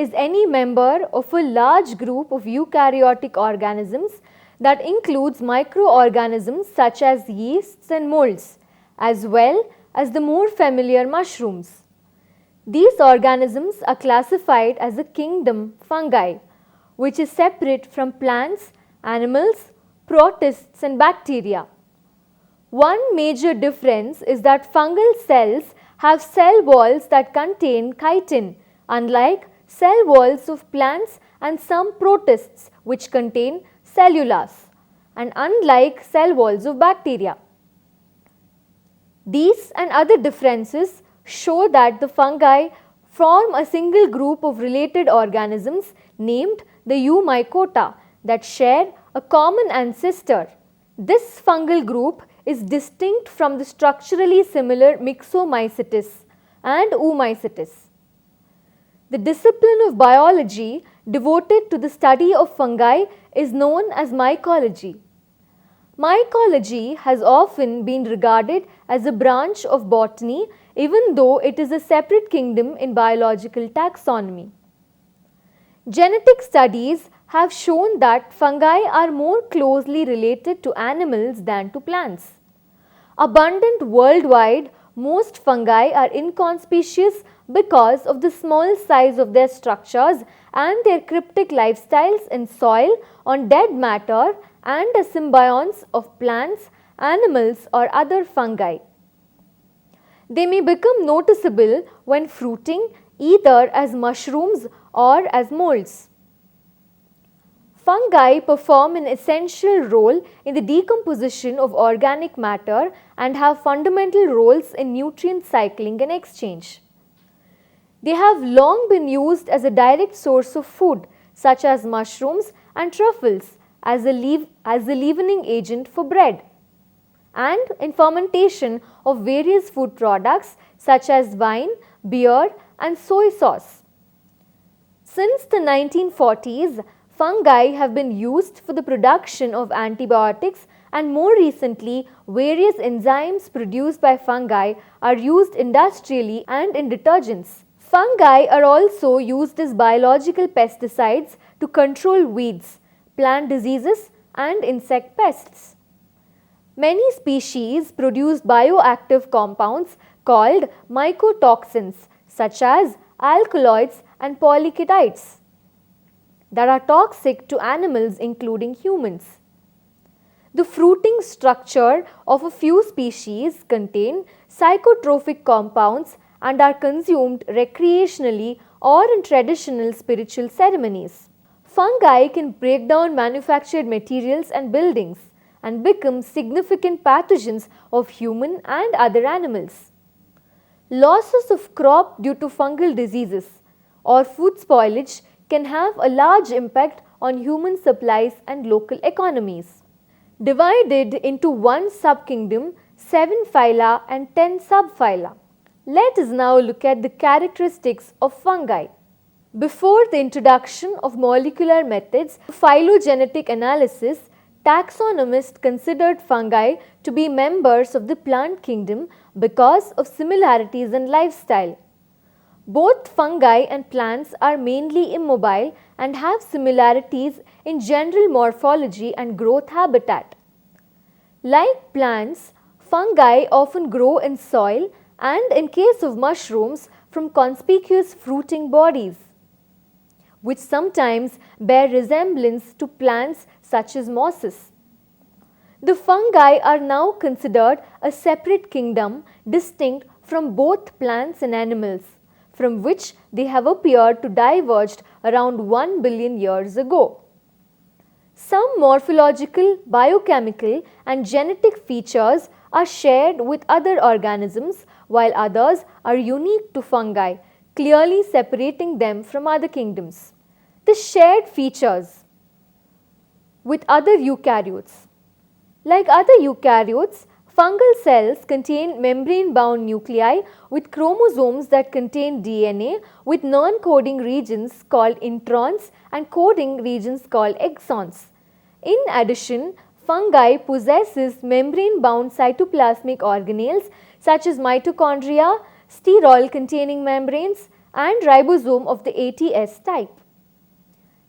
is any member of a large group of eukaryotic organisms that includes microorganisms such as yeasts and molds, as well as the more familiar mushrooms. These organisms are classified as a kingdom fungi, which is separate from plants, animals, protists and bacteria. One major difference is that fungal cells have cell walls that contain chitin, unlike cell walls of plants and some protists which contain cellulose, and unlike cell walls of bacteria. These and other differences show that the fungi form a single group of related organisms named the Eumycota that share a common ancestor. This fungal group is distinct from the structurally similar Myxomycetes and Oomycetes. The discipline of biology devoted to the study of fungi is known as mycology. Mycology has often been regarded as a branch of botany, even though it is a separate kingdom in biological taxonomy. Genetic studies have shown that fungi are more closely related to animals than to plants. Abundant worldwide, most fungi are inconspicuous because of the small size of their structures and their cryptic lifestyles in soil, on dead matter, and as symbionts of plants, animals or other fungi. They may become noticeable when fruiting either as mushrooms or as molds. Fungi perform an essential role in the decomposition of organic matter and have fundamental roles in nutrient cycling and exchange. They have long been used as a direct source of food, such as mushrooms and truffles, as a leavening agent for bread, and in fermentation of various food products such as wine, beer and soy sauce. Since the 1940s, fungi have been used for the production of antibiotics, and more recently, various enzymes produced by fungi are used industrially and in detergents. Fungi are also used as biological pesticides to control weeds, plant diseases and insect pests. Many species produce bioactive compounds called mycotoxins such as alkaloids and polyketides that are toxic to animals including humans. The fruiting structure of a few species contain psychotropic compounds and are consumed recreationally or in traditional spiritual ceremonies. Fungi can break down manufactured materials and buildings and become significant pathogens of human and other animals. Losses of crop due to fungal diseases or food spoilage can have a large impact on human supplies and local economies. Divided into one subkingdom, 7 phyla and 10 subphyla. Let us now look at the characteristics of fungi. Before the introduction of molecular methods of phylogenetic analysis, taxonomists considered fungi to be members of the plant kingdom because of similarities in lifestyle. Both fungi and plants are mainly immobile and have similarities in general morphology and growth habitat. Like plants, fungi often grow in soil and, in case of mushrooms, from conspicuous fruiting bodies, which sometimes bear resemblance to plants such as mosses. The fungi are now considered a separate kingdom distinct from both plants and animals, from which they have appeared to diverged around 1 billion years ago. Some morphological, biochemical and genetic features are shared with other organisms, while others are unique to fungi, clearly separating them from other kingdoms. The shared features with other eukaryotes. Like other eukaryotes, fungal cells contain membrane-bound nuclei with chromosomes that contain DNA with non-coding regions called introns and coding regions called exons. In addition, fungi possesses membrane-bound cytoplasmic organelles such as mitochondria, sterol-containing membranes, and ribosome of the ATS type.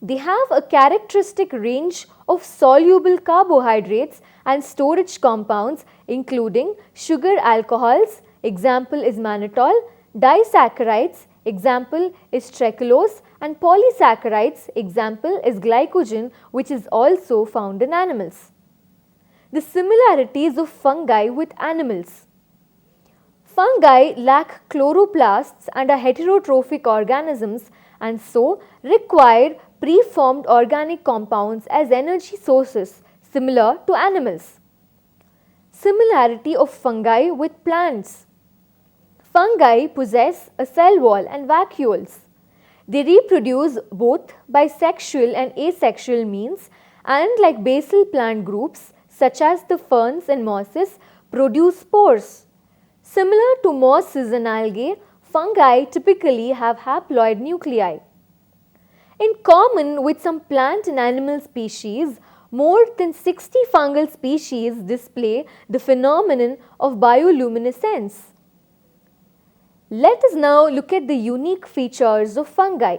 They have a characteristic range of soluble carbohydrates and storage compounds including sugar alcohols, example is mannitol, disaccharides, example is trehalose, and polysaccharides, example is glycogen, which is also found in animals. The similarities of fungi with animals. Fungi lack chloroplasts and are heterotrophic organisms and so require preformed organic compounds as energy sources similar to animals. Similarity of fungi with plants. Fungi possess a cell wall and vacuoles. They reproduce both by sexual and asexual means and like basal plant groups such as the ferns and mosses produce spores. Similar to mosses and algae, fungi typically have haploid nuclei. In common with some plant and animal species, more than 60 fungal species display the phenomenon of bioluminescence. Let us now look at the unique features of fungi.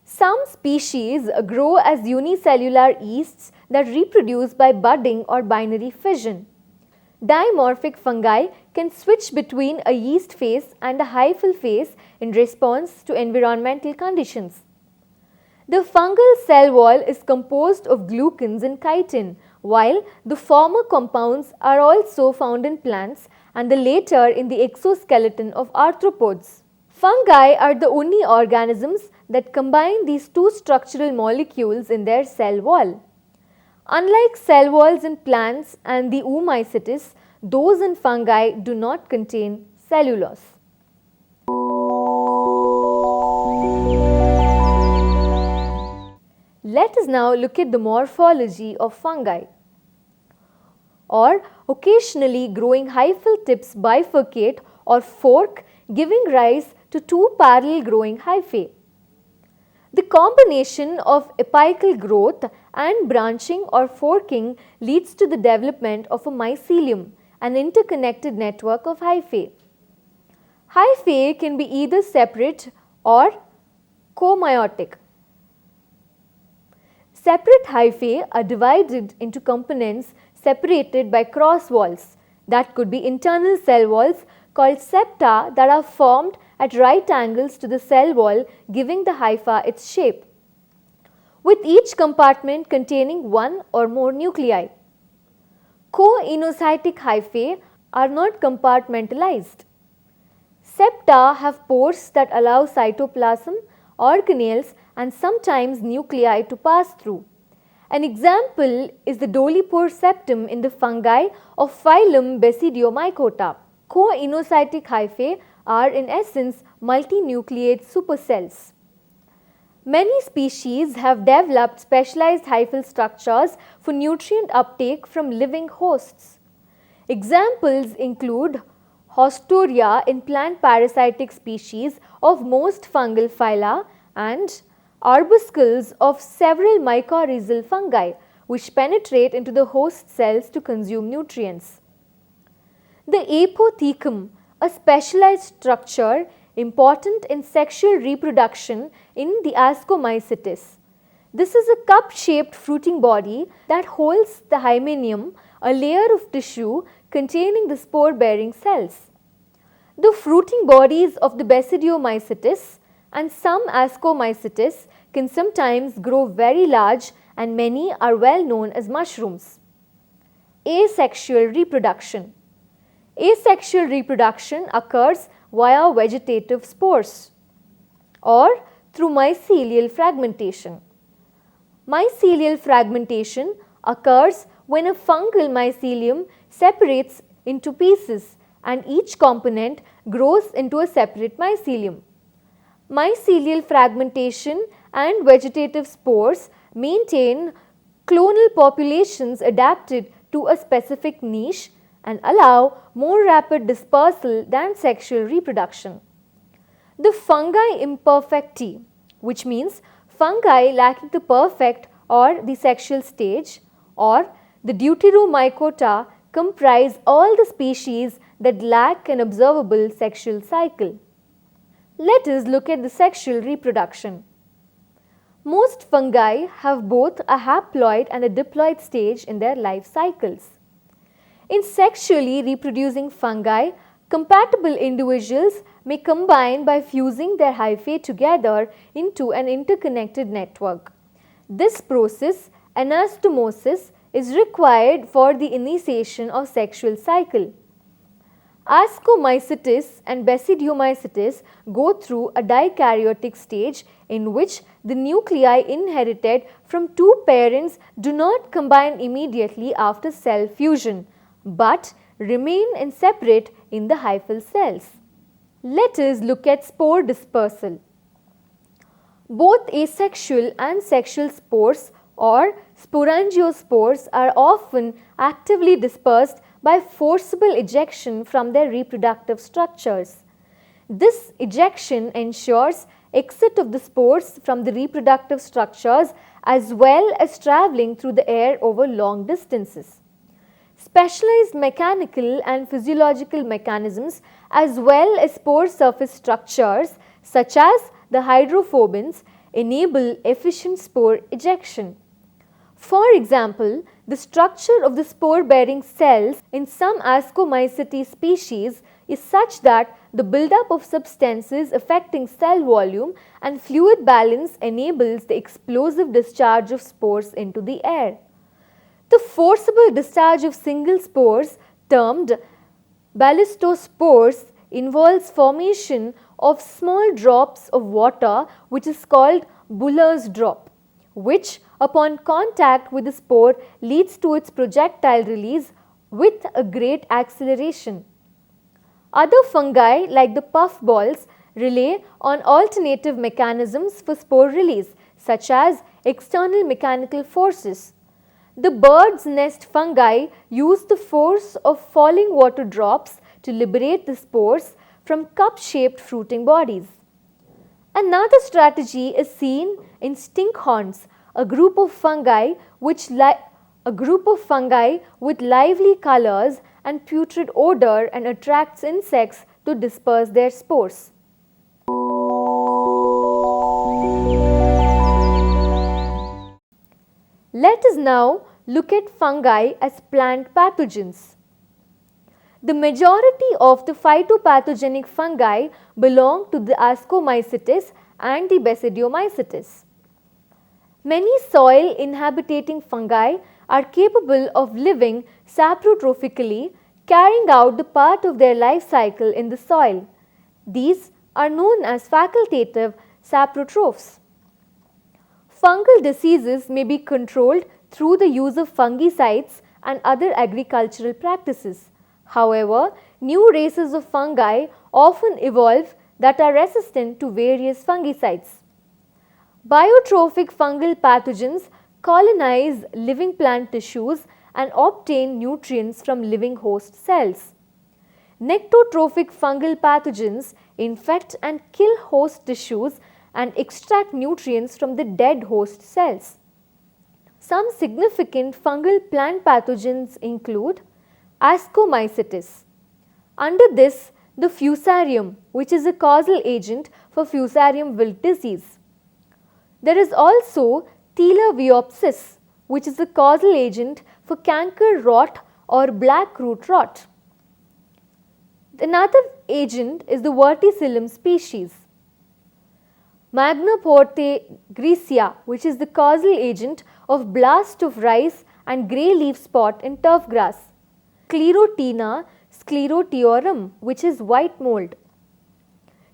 Some species grow as unicellular yeasts that reproduce by budding or binary fission. Dimorphic fungi can switch between a yeast phase and a hyphal phase in response to environmental conditions. The fungal cell wall is composed of glucans and chitin, while the former compounds are also found in plants and the later in the exoskeleton of arthropods. Fungi are the only organisms that combine these two structural molecules in their cell wall. Unlike cell walls in plants and the oomycetes, those in fungi do not contain cellulose. Let us now look at the morphology of fungi. Or occasionally growing hyphal tips bifurcate or fork, giving rise to two parallel growing hyphae. The combination of apical growth and branching or forking leads to the development of a mycelium, an interconnected network of hyphae. Hyphae can be either separate or comeiotic. Separate hyphae are divided into components separated by cross walls that could be internal cell walls called septa that are formed at right angles to the cell wall, giving the hypha its shape, with each compartment containing one or more nuclei. Co-enocytic hyphae are not compartmentalized. Septa have pores that allow cytoplasm, organelles and sometimes nuclei to pass through. An example is the dolichopore septum in the fungi of phylum Basidiomycota. Co-enocytic hyphae are in essence multinucleate supercells. Many species have developed specialized hyphal structures for nutrient uptake from living hosts. Examples include Haustoria in plant parasitic species of most fungal phyla and arbuscles of several mycorrhizal fungi which penetrate into the host cells to consume nutrients. The apothecum, a specialized structure important in sexual reproduction in the Ascomycetes. This is a cup-shaped fruiting body that holds the hymenium, a layer of tissue containing the spore-bearing cells. The fruiting bodies of the Basidiomycetes and some Ascomycetes can sometimes grow very large and many are well known as mushrooms. Asexual reproduction. Asexual reproduction occurs via vegetative spores or through mycelial fragmentation. Mycelial fragmentation occurs when a fungal mycelium separates into pieces and each component grows into a separate mycelium. Mycelial fragmentation and vegetative spores maintain clonal populations adapted to a specific niche and allow more rapid dispersal than sexual reproduction. The fungi imperfecti, which means fungi lacking the perfect or the sexual stage, or the Deuteromycota comprise all the species that lack an observable sexual cycle. Let us look at the sexual reproduction. Most fungi have both a haploid and a diploid stage in their life cycles. In sexually reproducing fungi, compatible individuals may combine by fusing their hyphae together into an interconnected network. This process, anastomosis, is required for the initiation of sexual cycle. Ascomycetes and basidiomycetes go through a dikaryotic stage in which the nuclei inherited from two parents do not combine immediately after cell fusion, but remain separate in the hyphal cells. Let us look at spore dispersal. Both asexual and sexual spores or sporangiospores are often actively dispersed by forcible ejection from their reproductive structures. This ejection ensures exit of the spores from the reproductive structures as well as travelling through the air over long distances. Specialized mechanical and physiological mechanisms as well as spore surface structures such as the hydrophobins enable efficient spore ejection. For example, the structure of the spore-bearing cells in some Ascomycetes species is such that the buildup of substances affecting cell volume and fluid balance enables the explosive discharge of spores into the air. The forcible discharge of single spores termed ballistospores involves formation of small drops of water which is called Buller's drop, which upon contact with the spore leads to its projectile release with a great acceleration. Other fungi like the puffballs rely on alternative mechanisms for spore release such as external mechanical forces. The bird's nest fungi use the force of falling water drops to liberate the spores from cup-shaped fruiting bodies. Another strategy is seen in stinkhorns, a group of fungi with lively colors and putrid odor and attracts insects to disperse their spores. Let us now look at fungi as plant pathogens. The majority of the phytopathogenic fungi belong to the Ascomycetes and the Basidiomycetes. Many soil inhabiting fungi are capable of living saprotrophically, carrying out the part of their life cycle in the soil. These are known as facultative saprotrophs. Fungal diseases may be controlled through the use of fungicides and other agricultural practices. However, new races of fungi often evolve that are resistant to various fungicides. Biotrophic fungal pathogens colonize living plant tissues and obtain nutrients from living host cells. Nectotrophic fungal pathogens infect and kill host tissues and extract nutrients from the dead host cells. Some significant fungal plant pathogens include Ascomycetes. Under this, the Fusarium, which is a causal agent for Fusarium wilt disease. There is also Telaviopsis, which is a causal agent for canker rot or black root rot. Another agent is the Verticillium species. Magnaporte gricia, which is the causal agent of blast of rice and grey leaf spot in turf grass. Sclerotina sclerotiorum, which is white mold.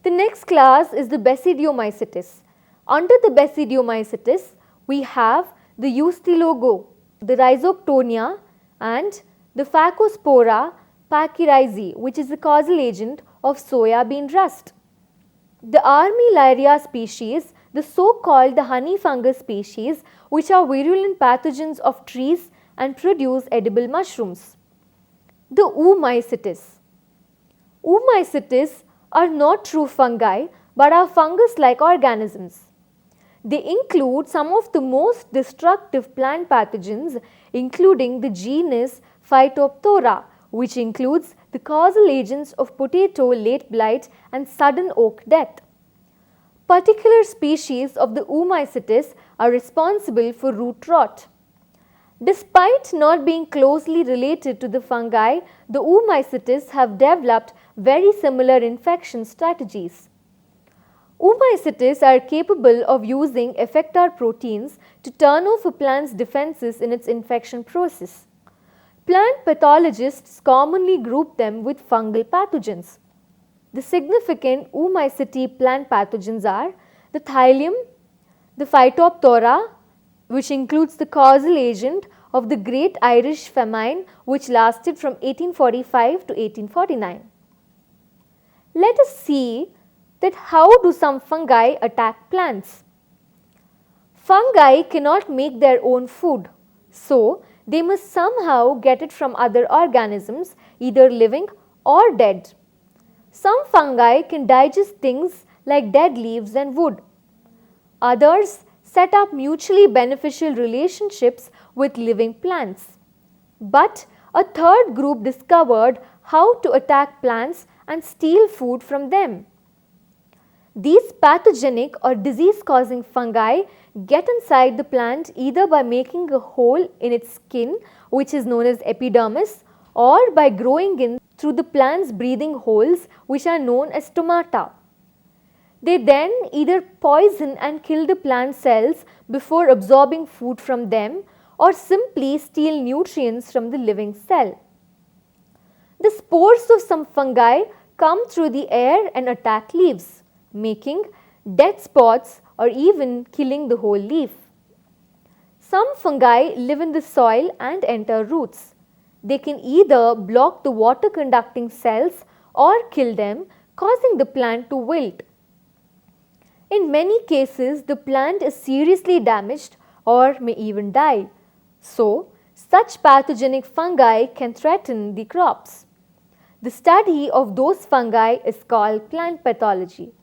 The next class is the Basidiomycetes. Under the Basidiomycetes, we have the Eustylogo, the Rhizoctonia and the Phacospora pachyrizae, which is the causal agent of soya bean rust. The Armillaria species, the so-called the honey fungus species, which are virulent pathogens of trees and produce edible mushrooms. The Oomycetes. Oomycetes are not true fungi but are fungus-like organisms. They include some of the most destructive plant pathogens, including the genus Phytophthora, which includes the causal agents of potato late blight and sudden oak death. particular species of the Oomycetes are responsible for root rot. Despite not being closely related to the fungi, the Oomycetes have developed very similar infection strategies. Oomycetes are capable of using effector proteins to turn off a plant's defenses in its infection process. Plant pathologists commonly group them with fungal pathogens. The significant Oomycete plant pathogens are the Thylium, the Phytophthora, which includes the causal agent of the Great Irish Famine, which lasted from 1845 to 1849. Let us see that how do some fungi attack plants. Fungi cannot make their own food, so they must somehow get it from other organisms, either living or dead. Some fungi can digest things like dead leaves and wood. Others set up mutually beneficial relationships with living plants. But a third group discovered how to attack plants and steal food from them. These pathogenic or disease-causing fungi get inside the plant either by making a hole in its skin, which is known as epidermis, or by growing in through the plant's breathing holes, which are known as stomata. They then either poison and kill the plant cells before absorbing food from them, or simply steal nutrients from the living cell. The spores of some fungi come through the air and attack leaves, making dead spots or even killing the whole leaf. Some fungi live in the soil and enter roots. They can either block the water conducting cells or kill them, causing the plant to wilt. In many cases, the plant is seriously damaged or may even die. So, such pathogenic fungi can threaten the crops. The study of those fungi is called plant pathology.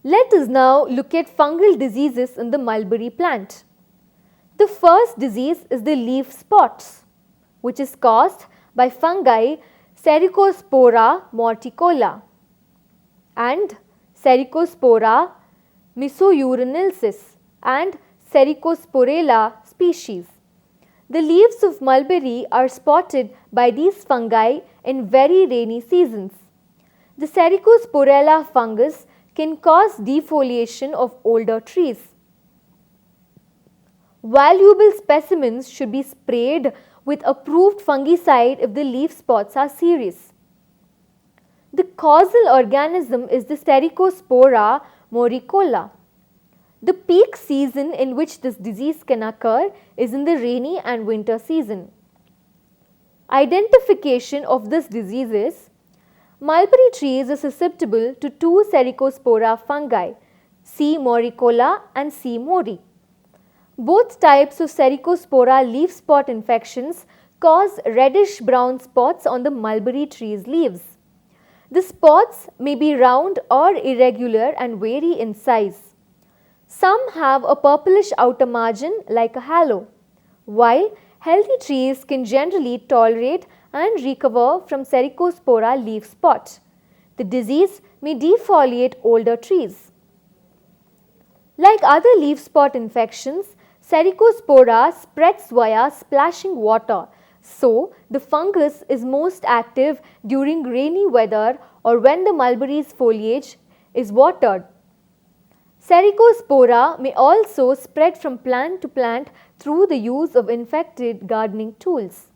Let us now look at fungal diseases in the mulberry plant. The first disease is the leaf spots, which is caused by fungi Cercospora morticola and Cercospora mesourinalensis and Cercosporella species. The leaves of mulberry are spotted by these fungi in very rainy seasons. The Cercosporella fungus can cause defoliation of older trees. Valuable specimens should be sprayed with approved fungicide if the leaf spots are serious. The causal organism is the Cercospora moricola. The peak season in which this disease can occur is in the rainy and winter season. Identification of this disease is: mulberry trees are susceptible to two Cercospora fungi, C. moricola and C. mori. Both types of Cercospora leaf spot infections cause reddish brown spots on the mulberry tree's leaves. The spots may be round or irregular and vary in size. Some have a purplish outer margin like a halo, while healthy trees can generally tolerate and recover from Cercospora leaf spot. The disease may defoliate older trees. Like other leaf spot infections, Cercospora spreads via splashing water, so the fungus is most active during rainy weather or when the mulberry's foliage is watered. Cercospora may also spread from plant to plant through the use of infected gardening tools.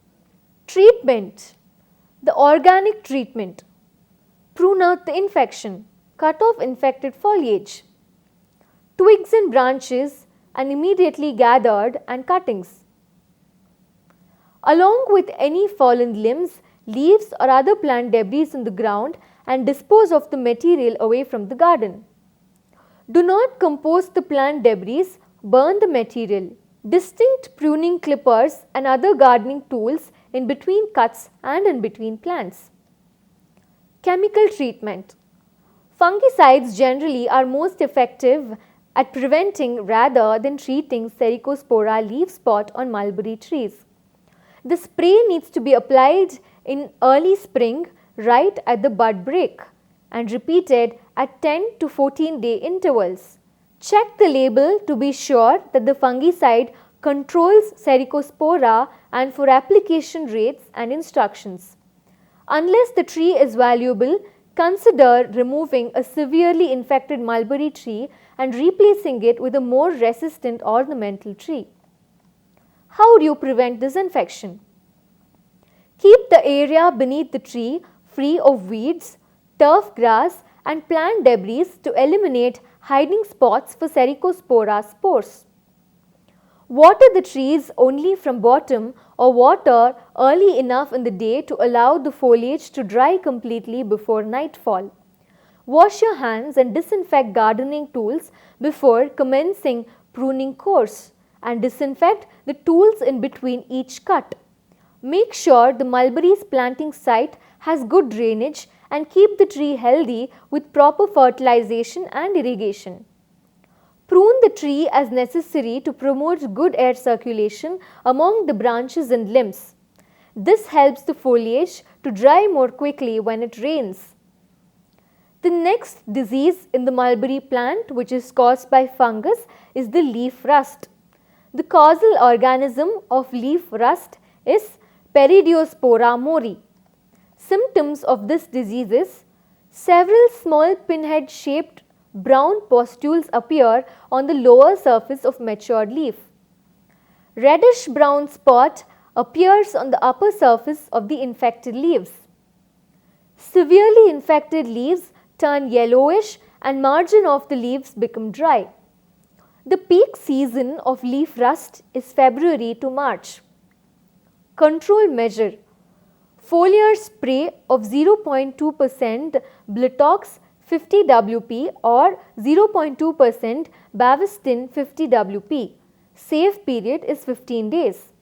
Treatment: the organic treatment. Prune out the infection. Cut off infected foliage. Twigs and branches and immediately gathered and cuttings. Along with any fallen limbs, leaves or other plant debris in the ground, and dispose of the material away from the garden. Do not compost the plant debris, burn the material. Distinct pruning clippers and other gardening tools in between cuts and in between plants. Chemical treatment. Fungicides generally are most effective at preventing rather than treating Cercospora leaf spot on mulberry trees. The spray needs to be applied in early spring right at the bud break and repeated at 10 to 14-day intervals. Check the label to be sure that the fungicide controls Cercospora and for application rates and instructions. Unless the tree is valuable, consider removing a severely infected mulberry tree and replacing it with a more resistant ornamental tree. How do you prevent this infection? Keep the area beneath the tree free of weeds, turf grass and plant debris to eliminate hiding spots for Cercospora spores. Water the trees only from bottom or water early enough in the day to allow the foliage to dry completely before nightfall. Wash your hands and disinfect gardening tools before commencing pruning course and disinfect the tools in between each cut. Make sure the mulberry's planting site has good drainage and keep the tree healthy with proper fertilization and irrigation. Prune the tree as necessary to promote good air circulation among the branches and limbs. This helps the foliage to dry more quickly when it rains. The next disease in the mulberry plant, which is caused by fungus, is the leaf rust. The causal organism of leaf rust is Peridiospora mori. Symptoms of this disease is several small pinhead shaped brown pustules appear on the lower surface of matured leaf. Reddish brown spot appears on the upper surface of the infected leaves. Severely infected leaves turn yellowish and margin of the leaves become dry. The peak season of leaf rust is February to March. Control measure: foliar spray of 0.2% Blitox 50 WP or 0.2% Bavestin 50 WP. Safe period is 15 days.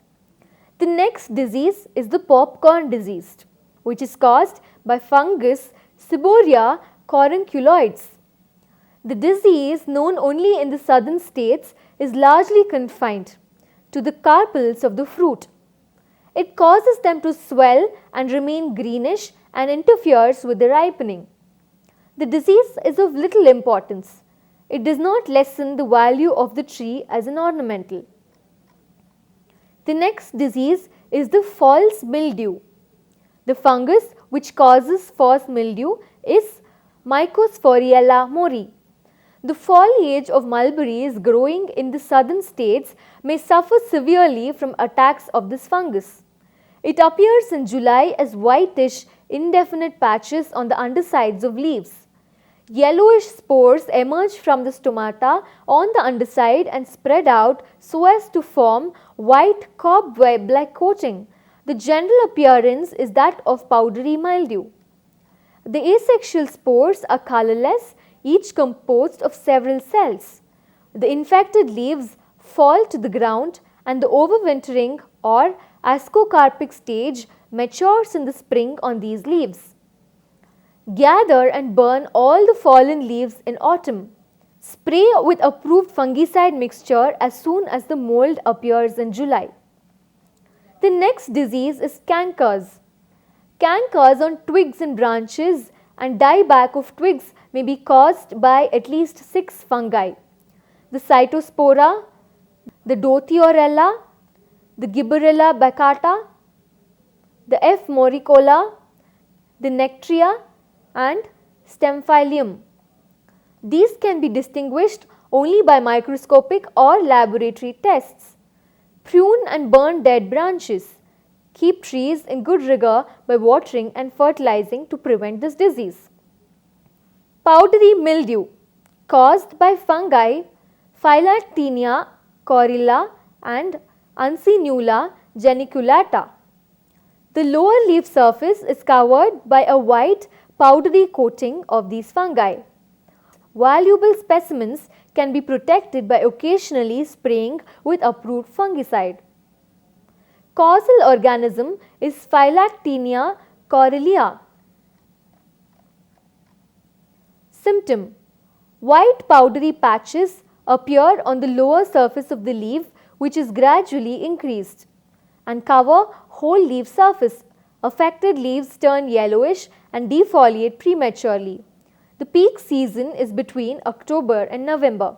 The next disease is the popcorn disease, which is caused by fungus Ciboria corunculoides. The disease, known only in the southern states, is largely confined to the carpels of the fruit. It causes them to swell and remain greenish and interferes with the ripening. The disease is of little importance. It does not lessen the value of the tree as an ornamental. The next disease is the false mildew. The fungus which causes false mildew is Mycosporiella mori. The foliage of mulberries growing in the southern states may suffer severely from attacks of this fungus. It appears in July as whitish, indefinite patches on the undersides of leaves. Yellowish spores emerge from the stomata on the underside and spread out so as to form white cobweb-like coating. The general appearance is that of powdery mildew. The asexual spores are colorless, each composed of several cells. The infected leaves fall to the ground and the overwintering or ascocarpic stage matures in the spring on these leaves. Gather and burn all the fallen leaves in autumn. Spray with approved fungicide mixture as soon as the mold appears in July. The next disease is cankers. Cankers on twigs and branches and dieback of twigs may be caused by at least 6 fungi: the Cytospora, the Dothiorella, the Gibberella baccata, the F. moricola, the Nectria and Stemphylium. These can be distinguished only by microscopic or laboratory tests. Prune and burn dead branches. Keep trees in good rigor by watering and fertilizing to prevent this disease. Powdery mildew caused by fungi Phylactinia corilla and Uncinula geniculata. The lower leaf surface is covered by a white powdery coating of these fungi. Valuable specimens can be protected by occasionally spraying with approved fungicide. Causal organism is Phylactinia coryllia. Symptom: white powdery patches appear on the lower surface of the leaf, which is gradually increased and cover whole leaf surface Affected leaves turn yellowish and defoliate prematurely. The peak season is between October and November.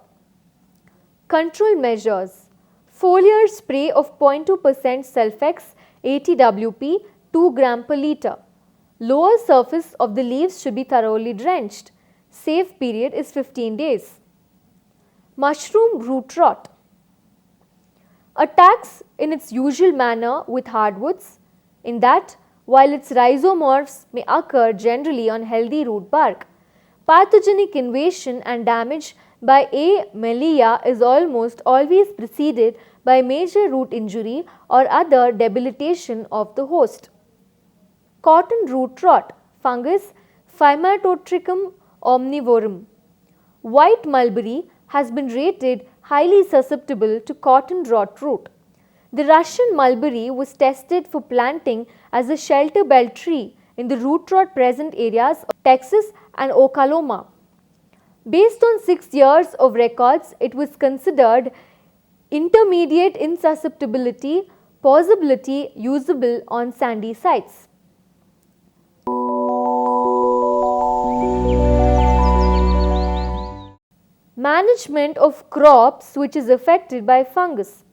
Control measures: foliar spray of 0.2% Sulfex 80 WP 2 gram per liter. Lower surface of the leaves should be thoroughly drenched. Safe period is 15 days. Mushroom root rot attacks in its usual manner with hardwoods, in that while its rhizomorphs may occur generally on healthy root bark, pathogenic invasion and damage by A. melea is almost always preceded by major root injury or other debilitation of the host. Cotton root rot fungus Phaematotrychum omnivorum. White mulberry has been rated highly susceptible to cotton rot root. The Russian mulberry was tested for planting as a shelter belt tree in the root rot present areas of Texas and Oklahoma. Based on 6 years of records, it was considered intermediate in susceptibility, possibility usable on sandy sites. Management of crops which is affected by fungus.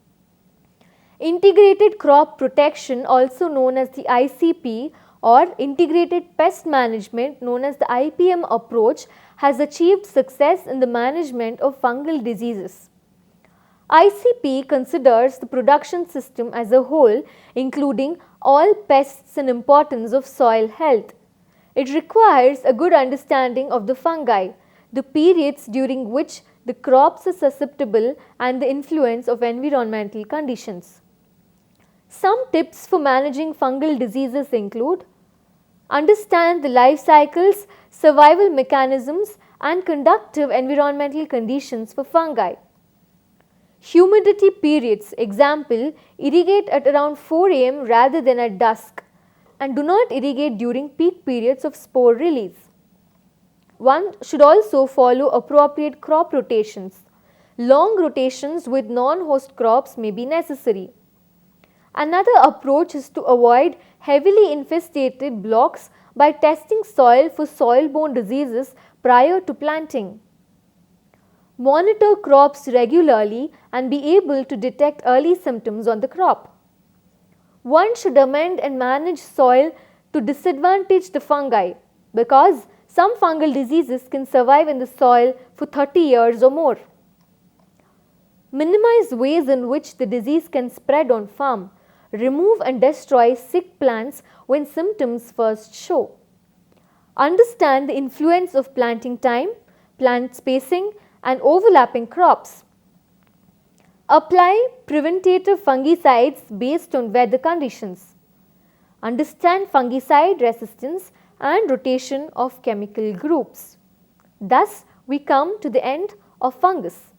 Integrated crop protection, also known as the ICP, or integrated pest management known as the IPM approach, has achieved success in the management of fungal diseases. ICP considers the production system as a whole, including all pests and importance of soil health. It requires a good understanding of the fungi, the periods during which the crops are susceptible, and the influence of environmental conditions. Some tips for managing fungal diseases include: understand the life cycles, survival mechanisms, and conductive environmental conditions for fungi. Humidity periods, example, irrigate at around 4 am rather than at dusk, and do not irrigate during peak periods of spore release. One should also follow appropriate crop rotations. Long rotations with non-host crops may be necessary. Another approach is to avoid heavily infestated blocks by testing soil for soil-borne diseases prior to planting. Monitor crops regularly and be able to detect early symptoms on the crop. One should amend and manage soil to disadvantage the fungi, because some fungal diseases can survive in the soil for 30 years or more. Minimize ways in which the disease can spread on farm. Remove and destroy sick plants when symptoms first show. Understand the influence of planting time, plant spacing, and overlapping crops. Apply preventative fungicides based on weather conditions. Understand fungicide resistance and rotation of chemical groups. Thus, we come to the end of fungus.